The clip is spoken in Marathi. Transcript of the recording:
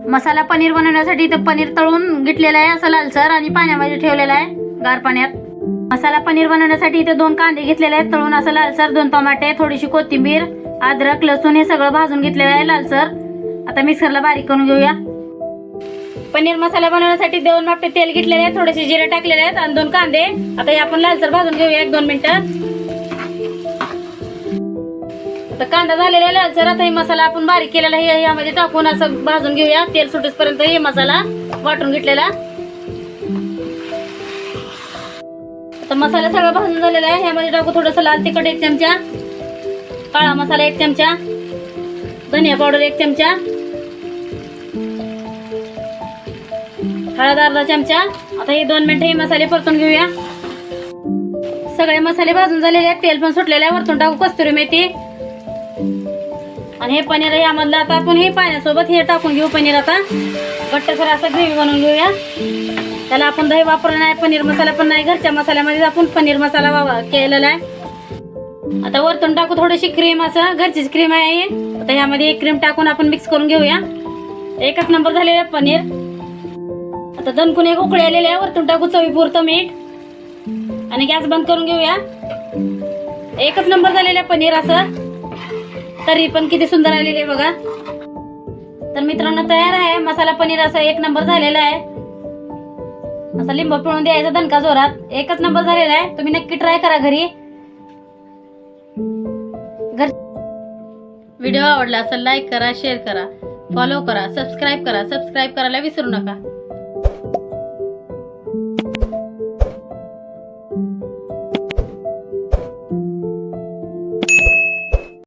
मसाला पनीर बनवण्यासाठी इथं पनीर तळून घेतलेलं आहे असं लालसर आणि पाण्यामध्ये ठेवलेलं आहे गार पाण्यात. मसाला पनीर बनवण्यासाठी इथे 2 कांदे घेतलेले आहेत तळून असं लालसर, 2 टमाटे, थोडीशी कोथिंबीर, अद्रक, लसूण हे सगळं भाजून घेतलेलं आहे लालसर. आता मिक्सरला बारीक करून घेऊया. पनीर मसाला बनवण्यासाठी 2 मापटे तेल घेतलेले आहे, थोडेसे जिरे टाकलेले आहेत आणि 2 कांदे. आता हे आपण लालसर भाजून घेऊया 1-2 मिनिटं. आता कांदा झालेला लालसर. आता हे मसाला आपण बारीक केलेला हे यामध्ये टाकून असं भाजून घेऊया. तेल सुटेपर्यंत हे मसाला वाटून घेतलेला. आता मसाला सगळा भाजून झालेला आहे. यामध्ये टाकू थोडंसं लाल तिखट 1 चमचा, काळा मसाला 1 चमचा, धनिया पावडर 1 चमचा, हळद अर्धा चमचा. आता हे 2 मिनिटं हे मसाले परतून घेऊया. सगळे मसाले भाजून झालेले आहेत, तेल पण सुटलेलं आहे. वरतून टाकू कस्तुरी मेथी आणि हे पनीर यामधलं आता आपण हे पाण्यासोबत हे टाकून घेऊ. पनीर आता घट्टसर असं ग्रेव्ही बनवून घेऊया. त्याला आपण दही वापरलं नाही, पनीर मसाला पण नाही, घरच्या मसाल्यामध्ये आपण पनीर मसाला केलेला आहे. आता वरतून टाकू थोडीशी क्रीम, असं घरचीच क्रीम आहे. आता ह्यामध्ये एक क्रीम टाकून आपण मिक्स करून घेऊया. एकच नंबर झालेलं आहे पनीर. आता दणकून एक उकळी आलेली आहे. वरतून टाकू चवीपुरतं मीठ आणि गॅस बंद करून घेऊया. एकच नंबर झालेलं आहे पनीर असं, तरी पण किती सुंदर आलेले आहे बघा. तर मित्रांनो तयार आहे मसाला पनीर असं 1 नंबर झालेला आहे. असं लिंबू पिळून द्यायचा दणका जोरात. एकच नंबर झालेला आहे. तुम्ही नक्की ट्राय करा घरी. व्हिडिओ आवडला असेल लाईक करा, शेअर करा, फॉलो करा, सबस्क्राईब करा. सबस्क्राईब करायला विसरू नका.